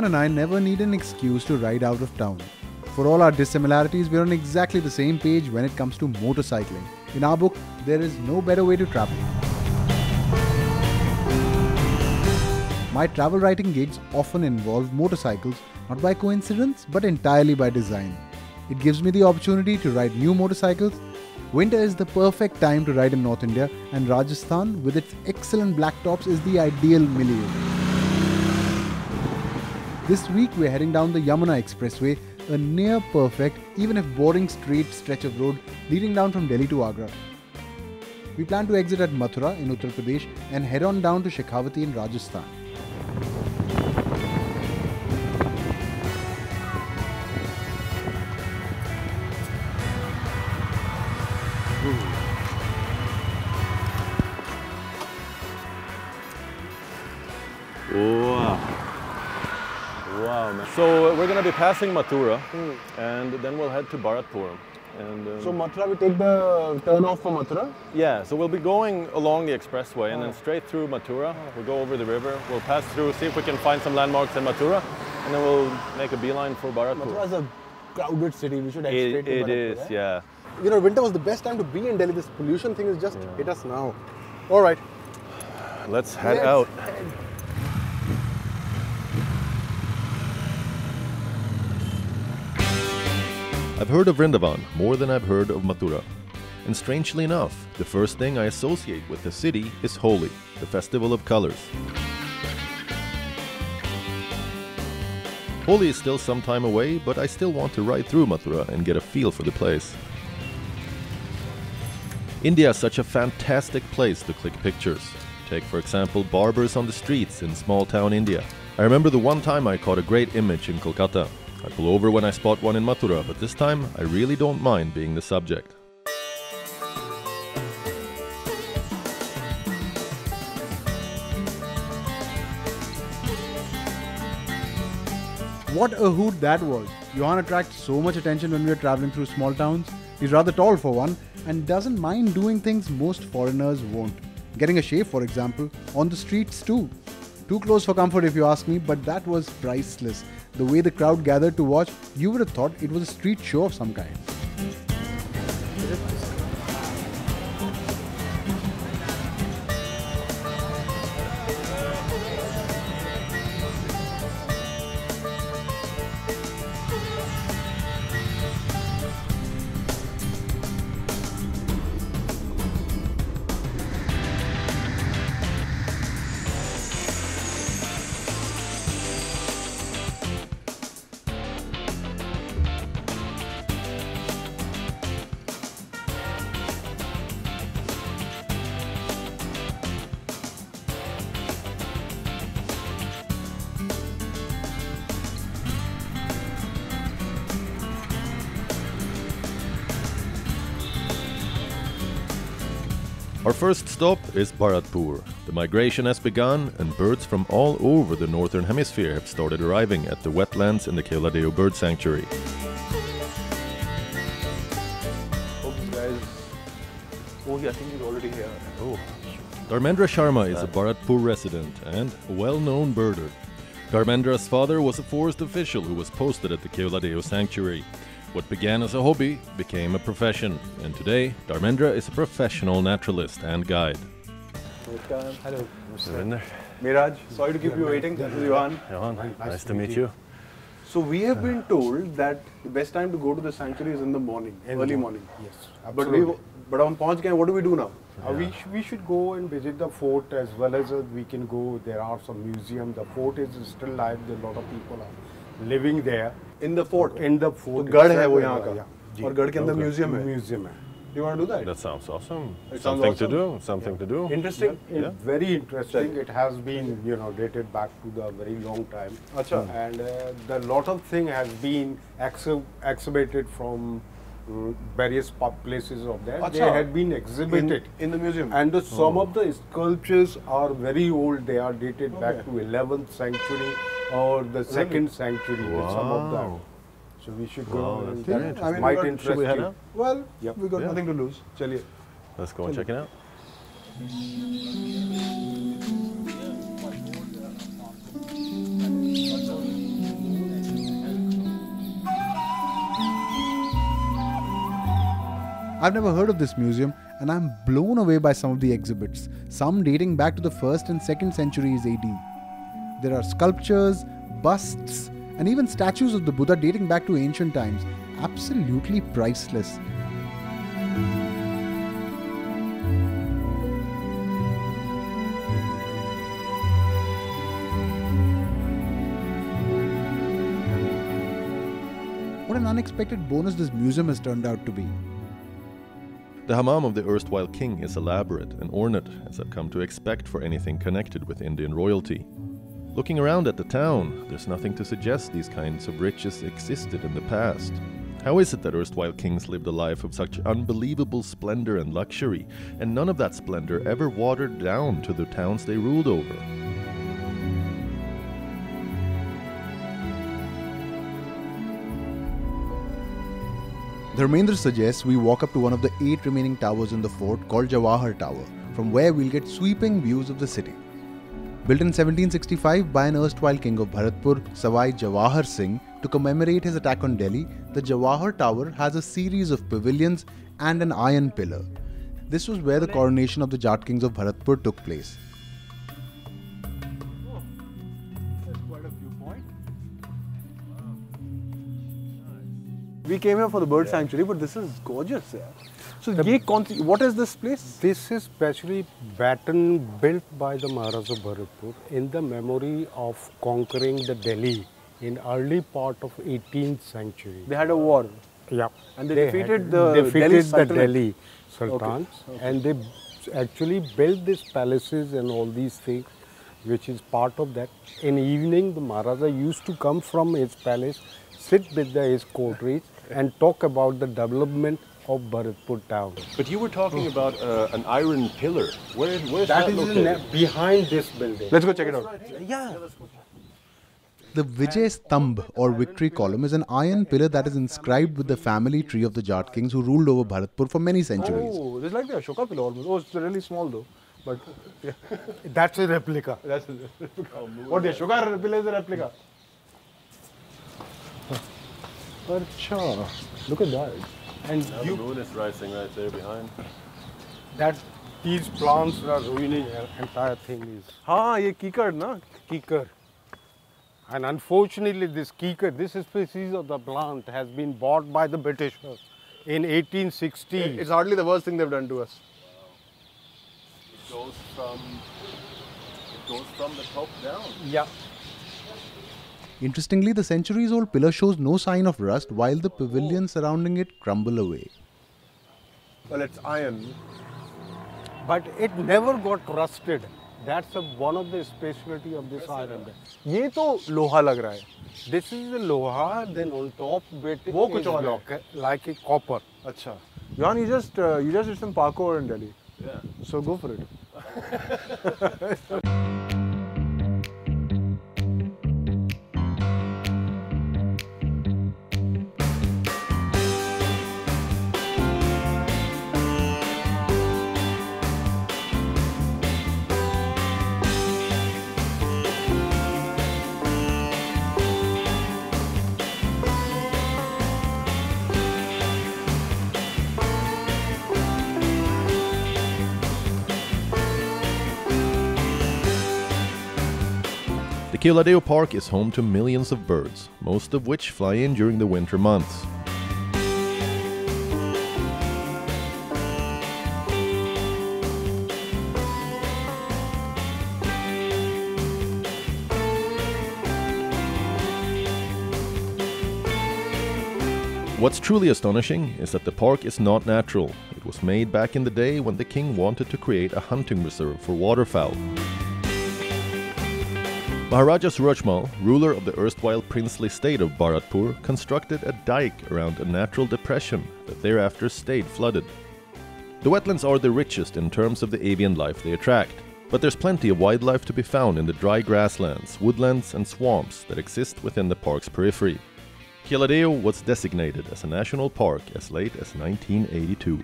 Johan and I never need an excuse to ride out of town. For all our dissimilarities, we're on exactly the same page when it comes to motorcycling. In our book, there is no better way to travel. My travel writing gigs often involve motorcycles, not by coincidence, but entirely by design. It gives me the opportunity to ride new motorcycles. Winter is the perfect time to ride in North India, and Rajasthan, with its excellent black tops, is the ideal milieu. This week we're heading down the Yamuna Expressway, a near perfect, even if boring straight stretch of road leading down from Delhi to Agra. We plan to exit at Mathura in Uttar Pradesh and head on down to Shekhawati in Rajasthan. Wow. Wow, man. So we're going to be passing Mathura and then we'll head to Bharatpur. And, so Mathura, we take the turn off for Mathura? Yeah, so we'll be going along the expressway and then straight through Mathura. We'll go over the river, we'll pass through, see if we can find some landmarks in Mathura, and then we'll make a beeline for Bharatpur. Mathura is a crowded city, we should head straight to Bharatpur. It is, yeah. You know, winter was the best time to be in Delhi. This pollution thing is just hit us now. All right. Let's head out. I've heard of Vrindavan more than I've heard of Mathura. And strangely enough, the first thing I associate with the city is Holi, the festival of colors. Holi is still some time away, but I still want to ride through Mathura and get a feel for the place. India is such a fantastic place to click pictures. Take for example barbers on the streets in small town India. I remember the one time I caught a great image in Kolkata. I pull over when I spot one in Mathura, but this time I really don't mind being the subject. What a hoot that was! Johan attracts so much attention when we are traveling through small towns. He's rather tall for one and doesn't mind doing things most foreigners won't. Getting a shave, for example, on the streets too. Too close for comfort if you ask me, but that was priceless. The way the crowd gathered to watch, you would have thought it was a street show of some kind. Our first stop is Bharatpur. The migration has begun and birds from all over the northern hemisphere have started arriving at the wetlands in the Keoladeo bird sanctuary. Hope this guy is... Oh, I think he's already here. Oh. Dharmendra Sharma is a Bharatpur resident and a well-known birder. Dharmendra's father was a forest official who was posted at the Keoladeo sanctuary. What began as a hobby became a profession, and today Dharmendra is a professional naturalist and guide. Hello. Surrender. Meraj, sorry to keep you waiting. This is Johan. Johan, nice to meet you. So we have been told that the best time to go to the sanctuary is in the morning, early morning. Yes, But but on Paunch Gaye, what do we do now? we should go and visit the fort as well as we can go. There are some museums. The fort is still alive. A lot of people are living there. In the fort? In the fort. So गढ़ है वो यहाँ का और गढ़ के अंदर museum है. Museum है. You want to do that? That sounds awesome. It sounds Something to awesome. do. Something to do. Interesting. Very interesting. It has been, dated back to the very long time. Achha. And the lot of thing has been exhibited from various places of that. Achha. They had been exhibited in the museum. And some of the sculptures are very old. They are dated back to 11th century or the 2nd century. Some of them. So we should go. And that might interest Should we head you. out? Well, we got nothing to lose. Chaliye. Let's go and check it out. I've never heard of this museum and I'm blown away by some of the exhibits, some dating back to the 1st and 2nd centuries AD. There are sculptures, busts, and even statues of the Buddha dating back to ancient times. Absolutely priceless. What an unexpected bonus this museum has turned out to be. The hammam of the erstwhile king is elaborate and ornate, as I've come to expect for anything connected with Indian royalty. Looking around at the town, there's nothing to suggest these kinds of riches existed in the past. How is it that erstwhile kings lived a life of such unbelievable splendor and luxury, and none of that splendor ever watered down to the towns they ruled over? The remainder suggests we walk up to one of the 8 remaining towers in the fort called Jawahar Tower, from where we'll get sweeping views of the city. Built in 1765 by an erstwhile king of Bharatpur, Savai Jawahar Singh, to commemorate his attack on Delhi, the Jawahar Tower has a series of pavilions and an iron pillar. This was where the coronation of the Jat kings of Bharatpur took place. We came here for the bird sanctuary, but this is gorgeous. Yeah. So, what is this place? This is specially baton built by the Maharaja Bharatpur in the memory of conquering the Delhi in early part of 18th century. They had a war. Yeah. And they defeated the Delhi Sultans. Okay. And they actually built these palaces and all these things, which is part of that. In evening, the Maharaja used to come from his palace, sit with his courtiers and talk about the development of Bharatpur town. But you were talking about an iron pillar. Where's that located? Behind this building. Let's go check it out. Yeah. The Vijay Stambh or victory column is an iron pillar that is inscribed with the family tree of the Jat kings who ruled over Bharatpur for many centuries. Oh, this is like the Ashoka pillar almost. Oh, it's really small though. But yeah. That's a replica. That's a replica. What the Ashoka pillar is a replica. Achha. Look at that. And the moon is rising right there behind. That these plants are ruining the entire thing. Is ये कीकड़ ना? kikar. And unfortunately, this kikar, this species of the plant, has been bought by the Britishers in 1860. It's hardly the worst thing they've done to us. It goes from the top down. Yeah. Interestingly, the centuries-old pillar shows no sign of rust while the pavilions surrounding it crumble away. Well, it's iron. But it never got rusted. That's one of the specialty of this iron. ये तो लोहा लग रहा है. This is the loha, then on top bit वो is कुछ और है. like a copper. अच्छा. Johan, you just did some parkour in Delhi. Yeah. So go for it. The Keoladeo Park is home to millions of birds, most of which fly in during the winter months. What's truly astonishing is that the park is not natural. It was made back in the day when the king wanted to create a hunting reserve for waterfowl. Maharaja Surajmal, ruler of the erstwhile princely state of Bharatpur, constructed a dike around a natural depression that thereafter stayed flooded. The wetlands are the richest in terms of the avian life they attract, but there's plenty of wildlife to be found in the dry grasslands, woodlands and swamps that exist within the park's periphery. Keoladeo was designated as a national park as late as 1982.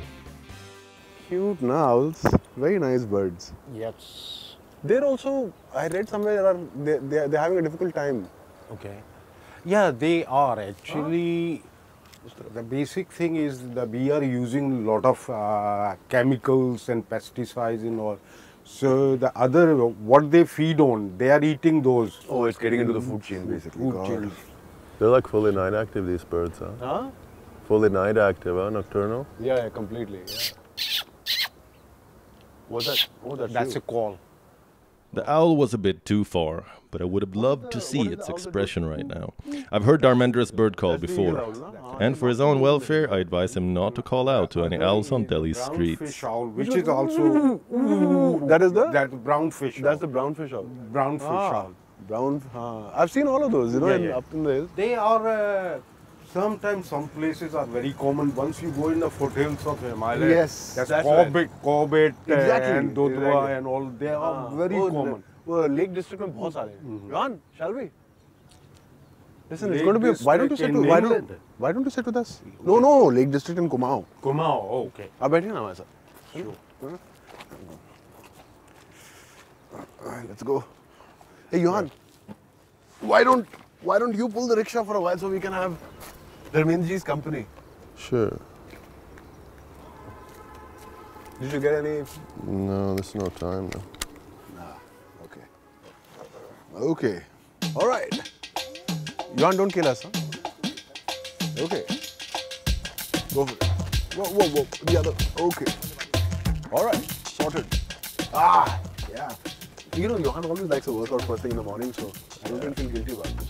Cute owls. Very nice birds. Yes. They're also, I read somewhere, they're having a difficult time. Okay. Yeah, they are actually. The basic thing is that we are using a lot of chemicals and pesticides and all. So the other, what they feed on, they are eating those. Oh, it's getting into the food chain basically. Food chain. They're like fully night active, these birds, huh? Huh? Fully night active, huh? Nocturnal? Yeah, completely. Yeah. What's that? Oh, That's a call. The owl was a bit too far, but I would have loved to see its expression right now. I've heard Dharmendra's bird call before, and for his own welfare, I advise him not to call out to any owls on Delhi's streets. Fish owl, which is also That is the? that brown fish. That's the brown fish owl. brown fish owl. Brown. I've seen all of those, you know, up in the hills. They are sometimes some places are very common. Once you go in the foothills of Himalaya, Yes, that's that's Corbett Exactly, and Dodwa exactly. and all. They are very common. Lake District में बहुत सारे हैं. Johan, shall we? Listen, it's Lake going to be. Why don't you sit? District in Why don't you sit with us? No, Lake District in Kumaon. Kumao, okay. आप बैठिए ना हमारे साथ. Sure. Let's go. Hey, Johan, why don't you pull the rickshaw for a while so we can have Dharmendraji's company? Sure. Did you get any? No, there's no time now. Okay. Okay. All right. Johan, don't kill us, huh? Okay. Go for it. Whoa. The other. Okay. All right. Sorted. Ah, yeah. You know, Johan always likes to work out first thing in the morning, so I don't feel guilty about this.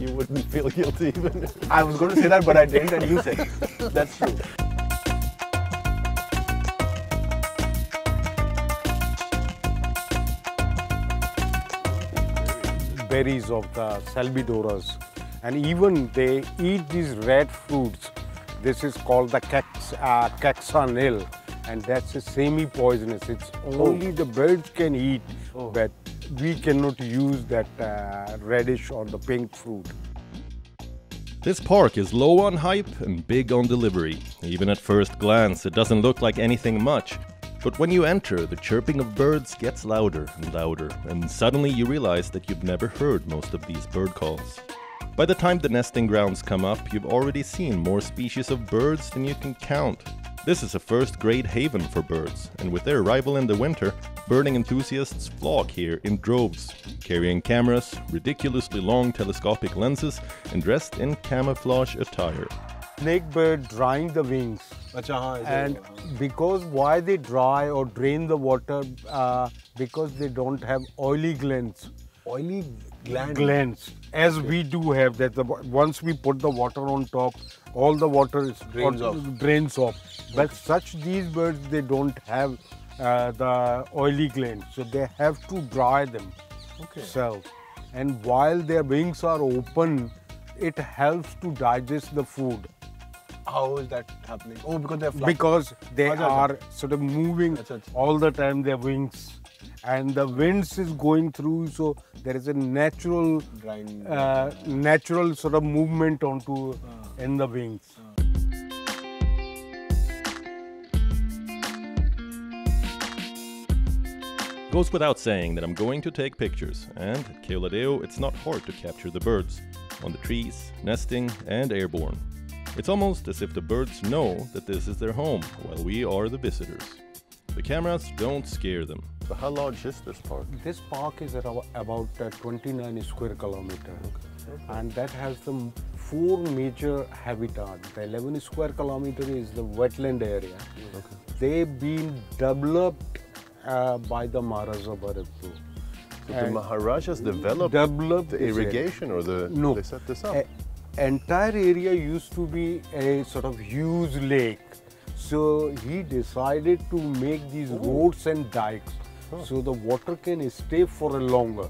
You wouldn't feel guilty even. I was going to say that, but I didn't, and you said it. That's true. Berries of the salvidoras, and even they eat these red fruits. This is called the caxanil, and that's a semi-poisonous. It's only the birds can eat, but we cannot use that reddish or the pink fruit. This park is low on hype and big on delivery. Even at first glance, it doesn't look like anything much. But when you enter, the chirping of birds gets louder and louder, and suddenly you realize that you've never heard most of these bird calls. By the time the nesting grounds come up, you've already seen more species of birds than you can count. This is a first-grade haven for birds, and with their arrival in the winter, birding enthusiasts flock here in droves, carrying cameras, ridiculously long telescopic lenses, and dressed in camouflage attire. Snakebird drying the wings, and because why they dry or drain the water, because they don't have oily glands. Oily Glands, as we do have that. Once we put the water on top, all the water is drains off. But such these birds, they don't have the oily glands, so they have to dry them themselves. And while their wings are open, it helps to digest the food. How is that happening? Oh, because they're flat. Because they are sort of moving all the time, their wings. And the winds is going through, so there is a natural sort of movement onto in the wings. Goes without saying that I'm going to take pictures, and at Keoladeo it's not hard to capture the birds, on the trees, nesting and airborne. It's almost as if the birds know that this is their home, while we are the visitors. The cameras don't scare them. But how large is this park? This park is about 29 square kilometers, and that has the 4 major habitats. The 11 square kilometers is the wetland area. They've been developed by the Maharaja Bharatpur. So the Maharajas developed the irrigation, or they set this up? Entire area used to be a sort of huge lake. So he decided to make these roads and dikes, so the water can stay for a longer.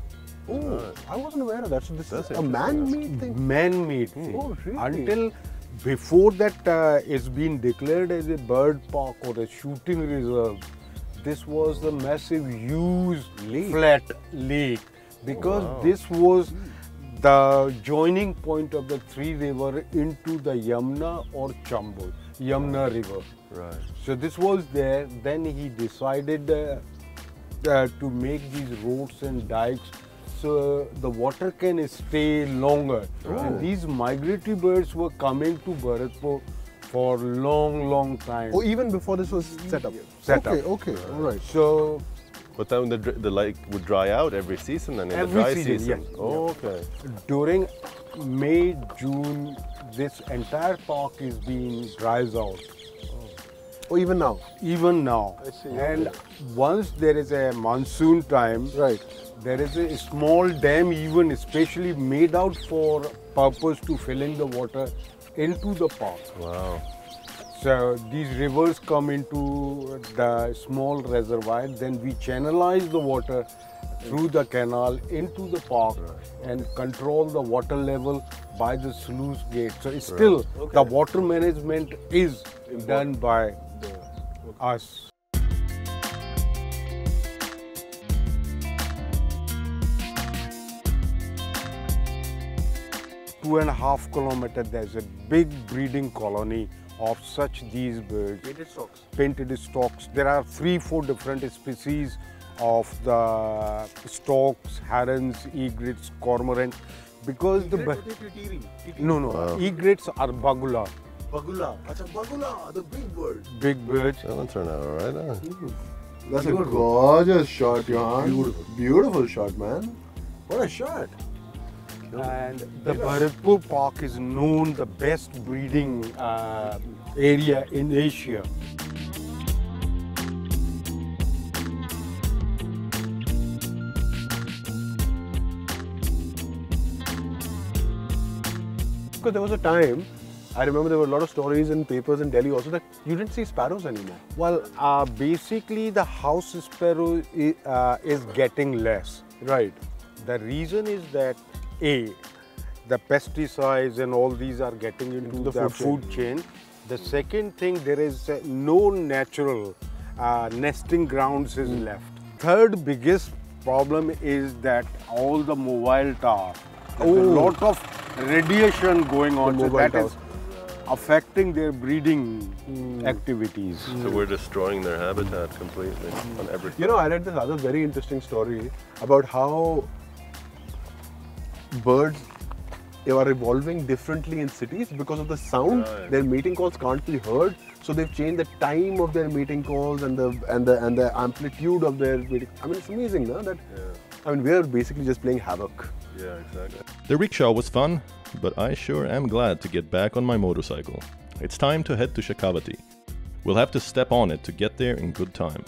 Oh, I wasn't aware of that. So this is a man-made thing? Man-made thing. Oh, really? Until before that it's been declared as a bird park or a shooting reserve. This was the massive, huge flat lake, because this was the joining point of the 3 rivers into the Yamuna or Yamuna river. Right. So this was there. Then he decided to make these roads and dikes so the water can stay longer. And these migratory birds were coming to Bharatpur for long time. Oh, even before this was set up? Okay, all right. So, But then the lake would dry out every season and in Every the dry season, yes. Oh, okay. during May, June, this entire park is being dries out. Oh, even now? Even now. I see, And once there is a monsoon time, Right. there is a small dam even especially made out for purpose to filling the water into the park. Wow. So these rivers come into the small reservoir, then we channelize the water through the canal into the park and control the water level by the sluice gate. So it's still the water management is done by us. Two and a half kilometers, there's a big breeding colony of these birds. Painted stocks. Painted stocks. There are 3-4 different species of the storks, herons, egrets, cormorants. Because the egrets are bagula. Bagula. Acha, bagula, the big bird. Big birds. That one turned out all right, huh? That's a gorgeous shot, Johan. Beautiful shot, man. What a shot. And the Bharatpur Park is known the best breeding area in Asia. Because there was a time, I remember there were a lot of stories in papers in Delhi also that you didn't see sparrows anymore. Well, basically the house sparrow is getting less. Right. The reason is that the pesticides and all these are getting into the food chain. The second thing, there is no natural nesting grounds is left. Third biggest problem is that all the mobile towers. There's a lot of radiation going on, so that is affecting their breeding activities. So we're destroying their habitat completely on everything. You know, I read this other very interesting story about how birds are evolving differently in cities because of the sound. Right. Their mating calls can't be heard, so they've changed the time of their mating calls and the amplitude of their mating. I mean, it's amazing, no? That I mean, we're basically just playing havoc. Yeah, exactly. The rickshaw was fun, but I sure am glad to get back on my motorcycle. It's time to head to Shekhawati. We'll have to step on it to get there in good time.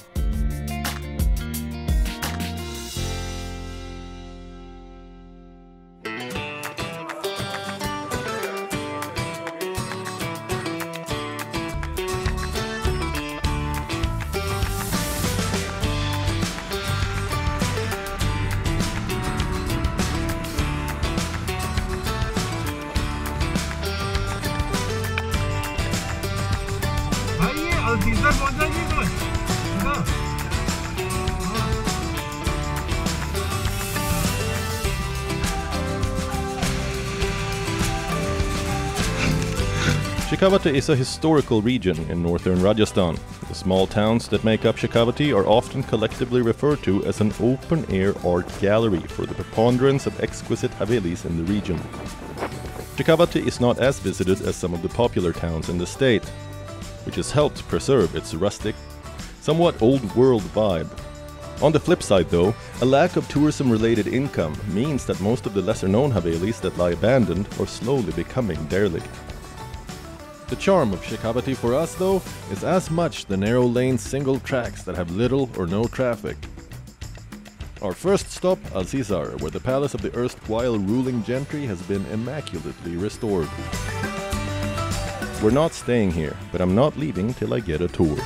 Shekhawati is a historical region in northern Rajasthan. The small towns that make up Shekhawati are often collectively referred to as an open-air art gallery for the preponderance of exquisite havelis in the region. Shekhawati is not as visited as some of the popular towns in the state, which has helped preserve its rustic, somewhat old-world vibe. On the flip side though, a lack of tourism-related income means that most of the lesser-known havelis that lie abandoned are slowly becoming derelict. The charm of Shekhawati for us though is as much the narrow lane single tracks that have little or no traffic. Our first stop, Alcizar, where the palace of the erstwhile ruling gentry has been immaculately restored. We're not staying here, but I'm not leaving till I get a tour.